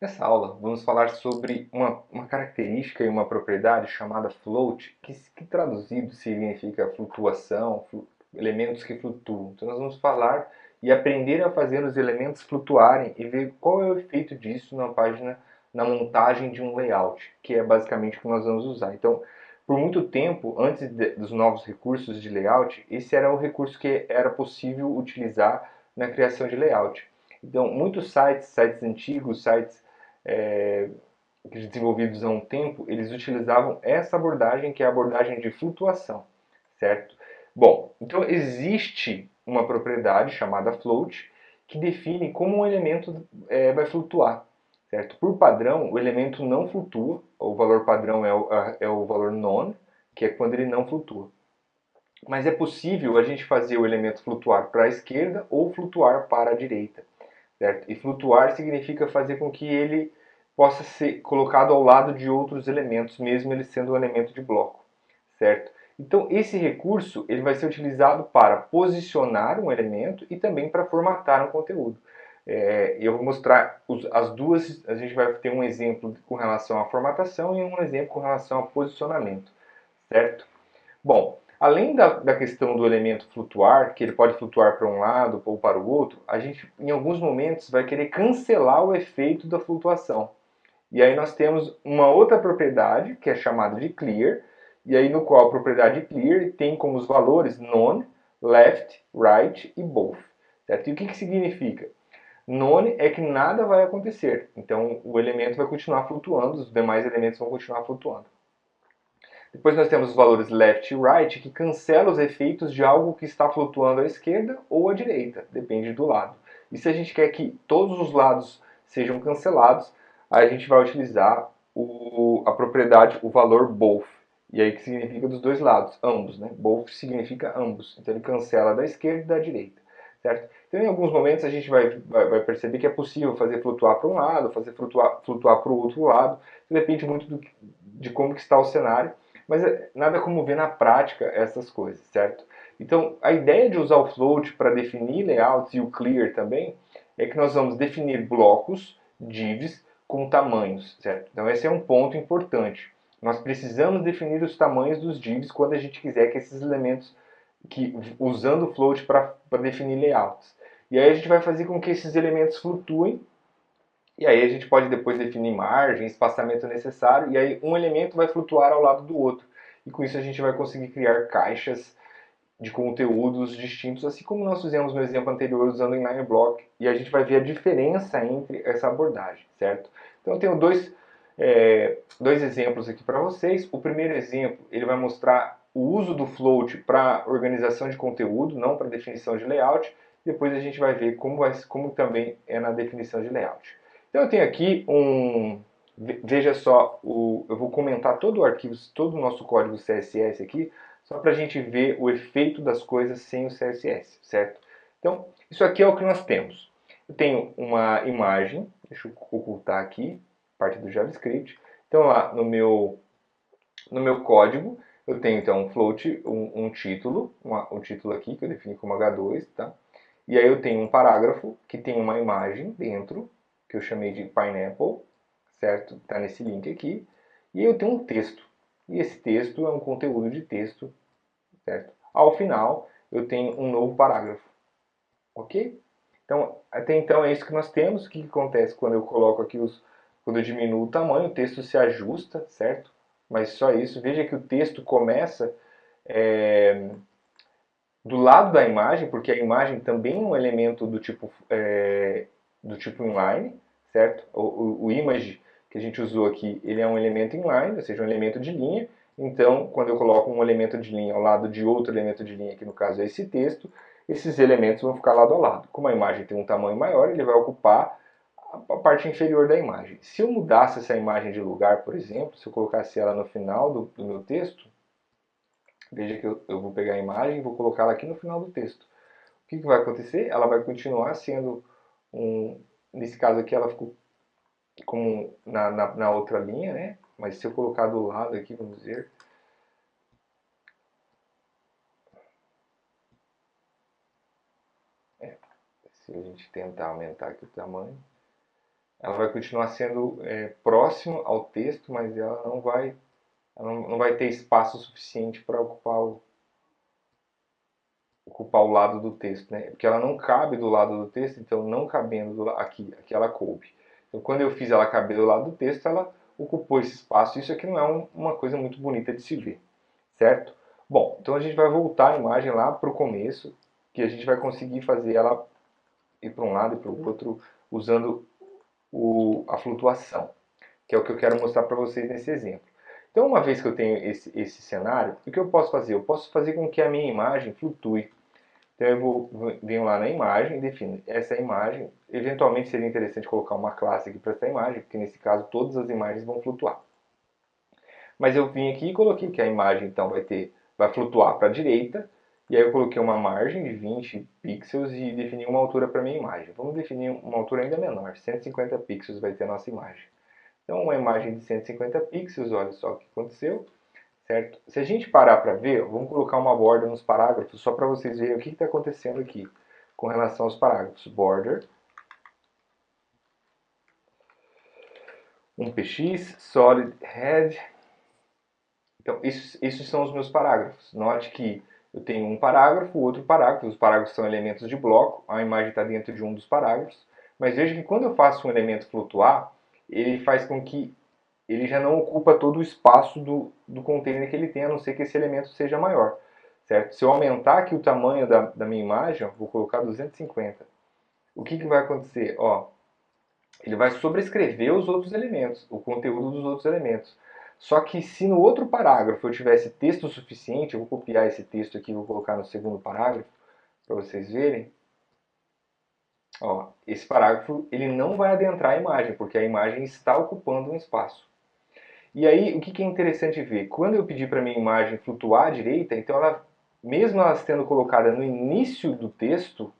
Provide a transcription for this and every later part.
Nessa aula, vamos falar sobre uma característica e uma propriedade chamada float, que traduzido significa flutuação, elementos que flutuam. Então, nós vamos falar e aprender a fazer os elementos flutuarem e ver qual é o efeito disso na página, na montagem de um layout, que é basicamente o que nós vamos usar. Então, por muito tempo, antes dos novos recursos de layout, esse era o recurso que era possível utilizar na criação de layout. Então, muitos sites antigos, sites é, desenvolvidos há um tempo, eles utilizavam essa abordagem, que é a abordagem de flutuação, certo? Bom, então existe uma propriedade chamada float que define como um elemento vai flutuar, certo? Por padrão, o elemento não flutua, o valor padrão é o valor none, que é quando ele não flutua. Mas é possível a gente fazer o elemento flutuar para a esquerda ou flutuar para a direita, certo? E flutuar significa fazer com que ele possa ser colocado ao lado de outros elementos, mesmo ele sendo um elemento de bloco, certo? Então esse recurso ele vai ser utilizado para posicionar um elemento e também para formatar um conteúdo. Eu vou mostrar as duas, a gente vai ter um exemplo com relação à formatação e um exemplo com relação ao posicionamento, certo? Bom, além da questão do elemento flutuar, que ele pode flutuar para um lado ou para o outro, a gente em alguns momentos vai querer cancelar o efeito da flutuação. E aí nós temos uma outra propriedade, que é chamada de clear, e aí no qual a propriedade clear tem como os valores none, left, right e both. Certo? E o que significa? None é que nada vai acontecer, então o elemento vai continuar flutuando, os demais elementos vão continuar flutuando. Depois nós temos os valores left e right, que cancelam os efeitos de algo que está flutuando à esquerda ou à direita, depende do lado. E se a gente quer que todos os lados sejam cancelados, a gente vai utilizar a propriedade, o valor both. E aí que significa dos dois lados, ambos, né? Both significa ambos. Então ele cancela da esquerda e da direita, certo? Então em alguns momentos a gente vai perceber que é possível fazer flutuar para um lado, fazer flutuar para o outro lado. Depende muito de como que está o cenário. Mas nada como ver na prática essas coisas, certo? Então, a ideia de usar o float para definir layouts e o clear também é que nós vamos definir blocos, divs, com tamanhos, certo? Então, esse é um ponto importante. Nós precisamos definir os tamanhos dos divs quando a gente quiser que esses elementos, usando o float para definir layouts. E aí a gente vai fazer com que esses elementos flutuem e aí a gente pode depois definir margem, espaçamento necessário, e aí um elemento vai flutuar ao lado do outro. E com isso a gente vai conseguir criar caixas de conteúdos distintos, assim como nós fizemos no exemplo anterior usando o inline block. E a gente vai ver a diferença entre essa abordagem, certo? Então eu tenho dois exemplos aqui para vocês. O primeiro exemplo, ele vai mostrar o uso do float para organização de conteúdo, não para definição de layout. Depois a gente vai ver como também é na definição de layout. Então eu tenho aqui veja só, eu vou comentar todo o arquivo, todo o nosso código CSS aqui, só para a gente ver o efeito das coisas sem o CSS, certo? Então, isso aqui é o que nós temos. Eu tenho uma imagem, deixa eu ocultar aqui, parte do JavaScript. Então, lá no meu código, eu tenho então um float, um título, um título aqui que eu defini como H2, tá? E aí eu tenho um parágrafo que tem uma imagem dentro, que eu chamei de pineapple, certo? Está nesse link aqui. E eu tenho um texto. E esse texto é um conteúdo de texto, certo? Ao final, eu tenho um novo parágrafo, ok? Então, até então é isso que nós temos. O que acontece quando eu coloco aqui quando eu diminuo o tamanho, o texto se ajusta, certo? Mas só isso. Veja que o texto começa é, do lado da imagem, porque a imagem também é um elemento do tipo inline, certo? O image que a gente usou aqui, ele é um elemento inline, ou seja, um elemento de linha. Então, quando eu coloco um elemento de linha ao lado de outro elemento de linha, que no caso é esse texto, esses elementos vão ficar lado a lado. Como a imagem tem um tamanho maior, ele vai ocupar a parte inferior da imagem. Se eu mudasse essa imagem de lugar, por exemplo, se eu colocasse ela no final do meu texto, veja que eu vou pegar a imagem e vou colocá-la aqui no final do texto. O que vai acontecer? Ela vai continuar sendo nesse caso aqui ela ficou como na outra linha, né? Mas se eu colocar do lado aqui, vamos dizer, se a gente tentar aumentar aqui o tamanho, ela vai continuar sendo próxima ao texto, mas ela não vai ter espaço suficiente para ocupar o lado do texto, né? Porque ela não cabe do lado do texto, então não cabendo aqui ela coube. Então quando eu fiz ela caber do lado do texto, ela ocupou esse espaço. Isso aqui não é uma coisa muito bonita de se ver, certo? Bom, então a gente vai voltar a imagem lá para o começo, que a gente vai conseguir fazer ela ir para um lado e para o outro usando a flutuação, que é o que eu quero mostrar para vocês nesse exemplo. Então, uma vez que eu tenho esse cenário, o que eu posso fazer? Eu posso fazer com que a minha imagem flutue. Então eu venho lá na imagem, defino essa imagem. Eventualmente seria interessante colocar uma classe aqui para essa imagem, porque nesse caso todas as imagens vão flutuar. Mas eu vim aqui e coloquei que a imagem então vai flutuar para a direita, e aí eu coloquei uma margem de 20 pixels e defini uma altura para a minha imagem. Vamos definir uma altura ainda menor, 150 pixels vai ter a nossa imagem. Então uma imagem de 150 pixels, olha só o que aconteceu. Certo? Se a gente parar para ver, vamos colocar uma borda nos parágrafos só para vocês verem o que está acontecendo aqui com relação aos parágrafos. Border, um px, solid head. Então, esses são os meus parágrafos. Note que eu tenho um parágrafo, outro parágrafo. Os parágrafos são elementos de bloco, a imagem está dentro de um dos parágrafos. Mas veja que quando eu faço um elemento flutuar, ele faz com que ele já não ocupa todo o espaço do container que ele tem, a não ser que esse elemento seja maior. Certo? Se eu aumentar aqui o tamanho da minha imagem, ó, vou colocar 250, o que vai acontecer? Ó, ele vai sobrescrever os outros elementos, o conteúdo dos outros elementos. Só que se no outro parágrafo eu tivesse texto suficiente, eu vou copiar esse texto aqui e vou colocar no segundo parágrafo, para vocês verem. Ó, esse parágrafo ele não vai adentrar a imagem, porque a imagem está ocupando um espaço. E aí, o que é interessante ver? Quando eu pedi para minha imagem flutuar à direita, então ela, mesmo ela sendo colocada no início do texto,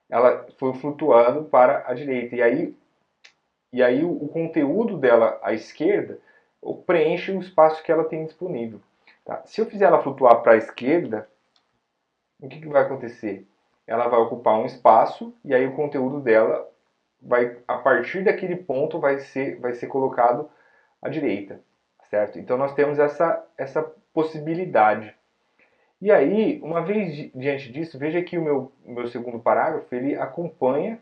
ela foi flutuando para a direita. E aí o conteúdo dela à esquerda preenche o espaço que ela tem disponível. Tá? Se eu fizer ela flutuar para a esquerda, o que vai acontecer? Ela vai ocupar um espaço e aí o conteúdo dela vai, a partir daquele ponto, vai ser colocado à direita. Certo? Então nós temos essa possibilidade. E aí, uma vez diante disso, veja que o meu segundo parágrafo, ele acompanha,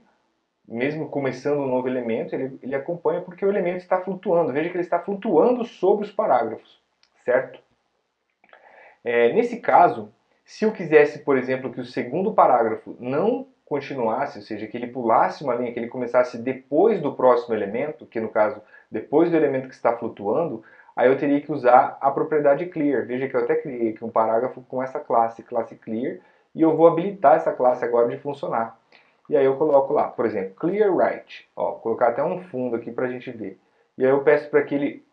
mesmo começando um novo elemento, ele acompanha porque o elemento está flutuando. Veja que ele está flutuando sobre os parágrafos, certo? Nesse caso, se eu quisesse, por exemplo, que o segundo parágrafo não continuasse, ou seja, que ele pulasse uma linha, que ele começasse depois do próximo elemento, que no caso, depois do elemento que está flutuando, aí eu teria que usar a propriedade clear. Veja que eu até criei aqui um parágrafo com essa classe clear, e eu vou habilitar essa classe agora de funcionar. E aí eu coloco lá, por exemplo, clear right. Ó, vou colocar até um fundo aqui para a gente ver. E aí eu peço para que ele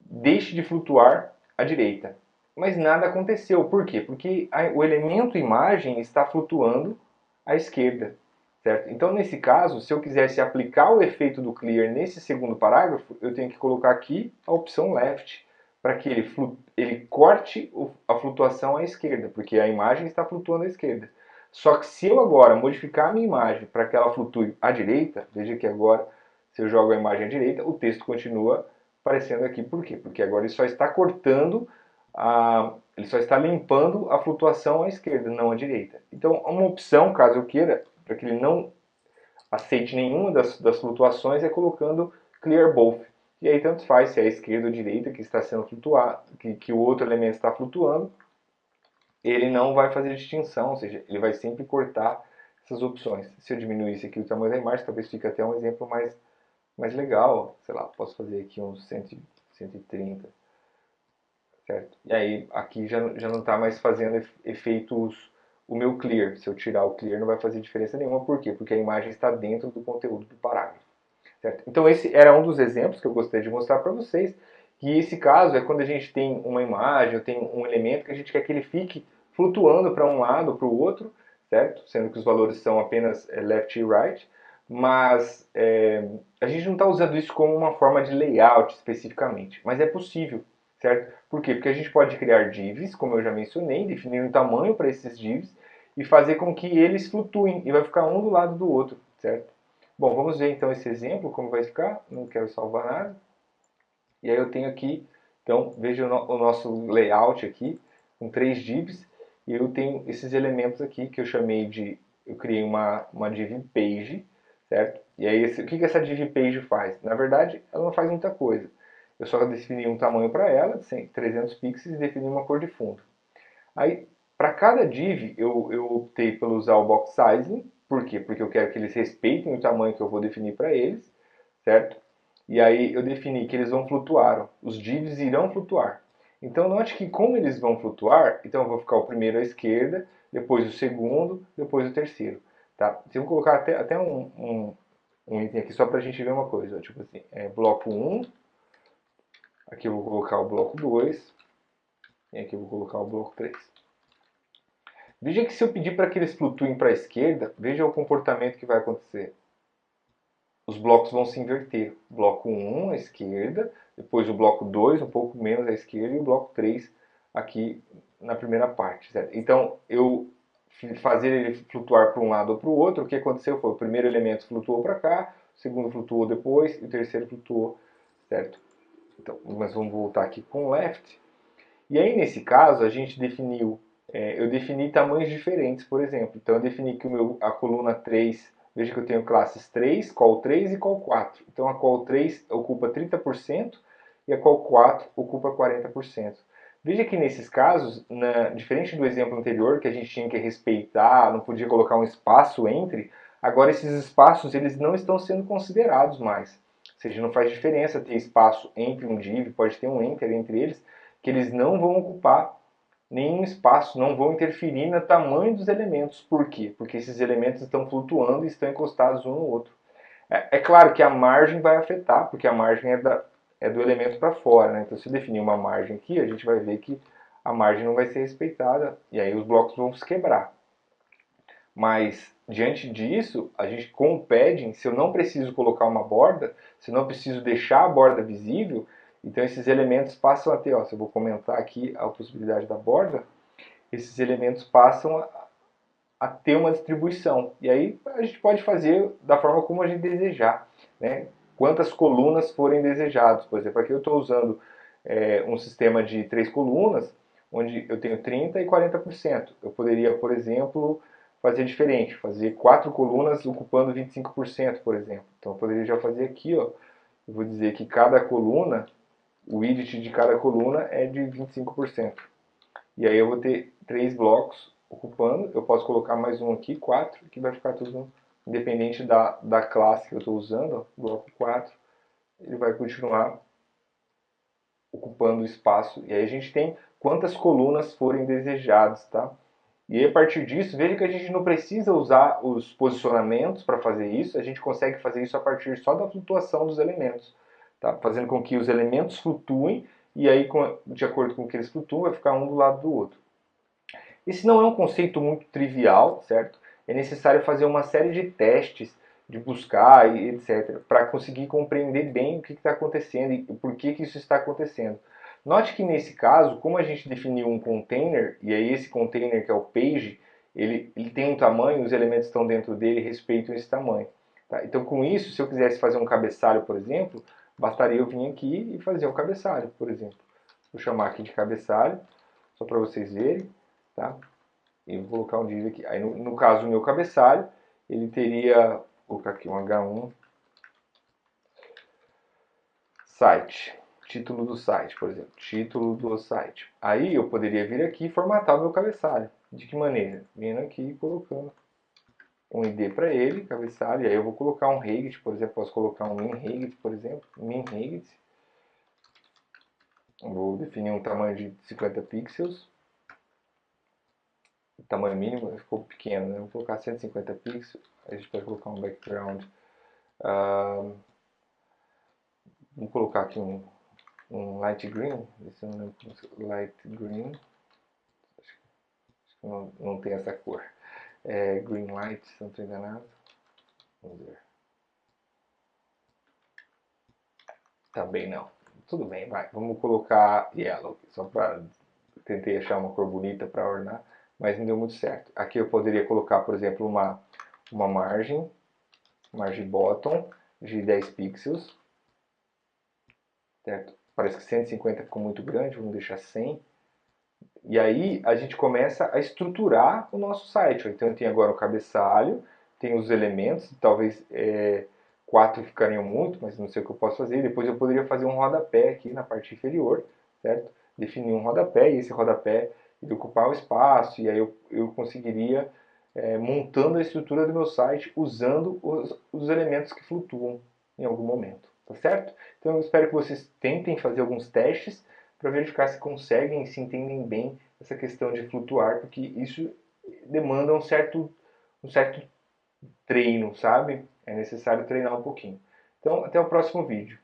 deixe de flutuar à direita. Mas nada aconteceu. Por quê? Porque o elemento imagem está flutuando à esquerda. Certo? Então, nesse caso, se eu quisesse aplicar o efeito do clear nesse segundo parágrafo, eu tenho que colocar aqui a opção left, para que ele corte a flutuação à esquerda, porque a imagem está flutuando à esquerda. Só que se eu agora modificar a minha imagem para que ela flutue à direita, veja que agora, se eu jogo a imagem à direita, o texto continua aparecendo aqui. Por quê? Porque agora ele só está cortando, ele só está limpando a flutuação à esquerda, não à direita. Então, uma opção, caso eu queira, para que ele não aceite nenhuma das flutuações, é colocando clear both. E aí tanto faz se é a esquerda ou a direita que está sendo flutuado, que o outro elemento está flutuando, ele não vai fazer distinção, ou seja, ele vai sempre cortar essas opções. Se eu diminuísse aqui o tamanho da imagem, talvez fique até um exemplo mais legal. Sei lá, posso fazer aqui uns 130. Certo? E aí aqui já não está mais fazendo efeitos o meu clear. Se eu tirar o clear não vai fazer diferença nenhuma. Por quê? Porque a imagem está dentro do conteúdo do parágrafo. Certo? Então esse era um dos exemplos que eu gostaria de mostrar para vocês. E esse caso é quando a gente tem uma imagem, ou tem um elemento que a gente quer que ele fique flutuando para um lado ou para o outro, certo? Sendo que os valores são apenas left e right. Mas a gente não está usando isso como uma forma de layout especificamente. Mas é possível. Certo? Por quê? Porque a gente pode criar divs, como eu já mencionei, definir um tamanho para esses divs e fazer com que eles flutuem e vai ficar um do lado do outro, certo? Bom, vamos ver então esse exemplo, como vai ficar. Não quero salvar nada. E aí eu tenho aqui, então veja o nosso layout aqui, com 3 divs, e eu tenho esses elementos aqui que eu chamei de, eu criei uma div page, certo? E aí o que essa div page faz? Na verdade, ela não faz muita coisa. Eu só defini um tamanho para ela, 300 pixels, e defini uma cor de fundo. Aí, para cada div, eu optei por usar o box sizing. Por quê? Porque eu quero que eles respeitem o tamanho que eu vou definir para eles, certo? E aí eu defini que eles vão flutuar, os divs irão flutuar. Então note que como eles vão flutuar, então eu vou ficar o primeiro à esquerda, depois o segundo, depois o terceiro. Tá? Então, eu vou colocar até um item aqui só para a gente ver uma coisa. Tipo assim, bloco 1, aqui eu vou colocar o bloco 2, e aqui eu vou colocar o bloco 3. Veja que se eu pedir para que eles flutuem para a esquerda, veja o comportamento que vai acontecer. Os blocos vão se inverter. Bloco 1 à esquerda, depois o bloco 2 um pouco menos à esquerda e o bloco 3 aqui na primeira parte. Certo? Então, eu fazer ele flutuar para um lado ou para o outro, o que aconteceu foi o primeiro elemento flutuou para cá, o segundo flutuou depois e o terceiro flutuou, certo? Então, mas vamos voltar aqui com o left. E aí, nesse caso, a gente definiu, eu defini tamanhos diferentes, por exemplo. Então, eu defini que a coluna 3, veja que eu tenho classes 3, call 3 e call 4. Então, a call 3 ocupa 30% e a call 4 ocupa 40%. Veja que nesses casos, diferente do exemplo anterior, que a gente tinha que respeitar, não podia colocar um espaço entre, agora esses espaços eles não estão sendo considerados mais. Ou seja, não faz diferença ter espaço entre um div, pode ter um enter entre eles, que eles não vão ocupar nenhum espaço, não vão interferir no tamanho dos elementos. Por quê? Porque esses elementos estão flutuando e estão encostados um no outro. É claro que a margem vai afetar, porque a margem é do elemento para fora. Né? Então, se eu definir uma margem aqui, a gente vai ver que a margem não vai ser respeitada e aí os blocos vão se quebrar. Mas, diante disso, a gente com o padding, se eu não preciso colocar uma borda, se eu não preciso deixar a borda visível, então esses elementos passam a ter, ó, se eu vou comentar aqui a possibilidade da borda, esses elementos passam a ter uma distribuição. E aí a gente pode fazer da forma como a gente desejar. Né? Quantas colunas forem desejadas. Por exemplo, aqui eu estou usando um sistema de 3 colunas, onde eu tenho 30% e 40%. Eu poderia, por exemplo, fazer diferente, fazer 4 colunas ocupando 25%, por exemplo. Então eu poderia já fazer aqui, ó, eu vou dizer que cada coluna, o width de cada coluna é de 25%. E aí eu vou ter 3 blocos ocupando, eu posso colocar mais um aqui, 4, que vai ficar tudo independente da classe que eu estou usando, ó, bloco 4, ele vai continuar ocupando o espaço. E aí a gente tem quantas colunas forem desejadas, tá? E aí, a partir disso, veja que a gente não precisa usar os posicionamentos para fazer isso, a gente consegue fazer isso a partir só da flutuação dos elementos, tá? Fazendo com que os elementos flutuem e aí, de acordo com que eles flutuam, vai ficar um do lado do outro. Esse não é um conceito muito trivial, certo? É necessário fazer uma série de testes, de buscar e etc., para conseguir compreender bem o que está acontecendo e por que isso está acontecendo. Note que nesse caso, como a gente definiu um container, e aí esse container que é o page, ele tem um tamanho, os elementos estão dentro dele respeitam esse tamanho. Tá? Então com isso, se eu quisesse fazer um cabeçalho, por exemplo, bastaria eu vir aqui e fazer um cabeçalho, por exemplo. Vou chamar aqui de cabeçalho, só para vocês verem. Tá? E vou colocar um div aqui. Aí no caso do meu cabeçalho, ele teria, vou colocar aqui um H1, site, título do site, por exemplo, título do site. Aí eu poderia vir aqui e formatar o meu cabeçalho. De que maneira? Vindo aqui e colocando um ID para ele, cabeçalho, e aí eu vou colocar um Regit, por exemplo, posso colocar um min Regit, por exemplo, min Regit. Vou definir um tamanho de 50 pixels. O tamanho mínimo ficou pequeno, né? Vou colocar 150 pixels. A gente pode colocar um background. Vou colocar aqui um light green. Esse não é light green. Acho que não tem essa cor. É green light, se não estou enganado. Vamos ver. Também não. Tudo bem, vai. Vamos colocar yellow, só para tentei achar uma cor bonita para ornar, mas não deu muito certo. Aqui eu poderia colocar, por exemplo, uma margem margem bottom de 10 pixels, certo? Parece que 150 ficou muito grande, vamos deixar 100. E aí a gente começa a estruturar o nosso site. Então eu tenho agora o cabeçalho, tenho os elementos, talvez 4 ficariam muito, mas não sei o que eu posso fazer. Depois eu poderia fazer um rodapé aqui na parte inferior, certo? Definir um rodapé e esse rodapé ele ocupar o espaço, e aí eu conseguiria montando a estrutura do meu site usando os elementos que flutuam em algum momento, tá certo? Então eu espero que vocês tentem fazer alguns testes para verificar se conseguem, se entendem bem essa questão de flutuar, porque isso demanda um certo treino, sabe? É necessário treinar um pouquinho. Então, até o próximo vídeo.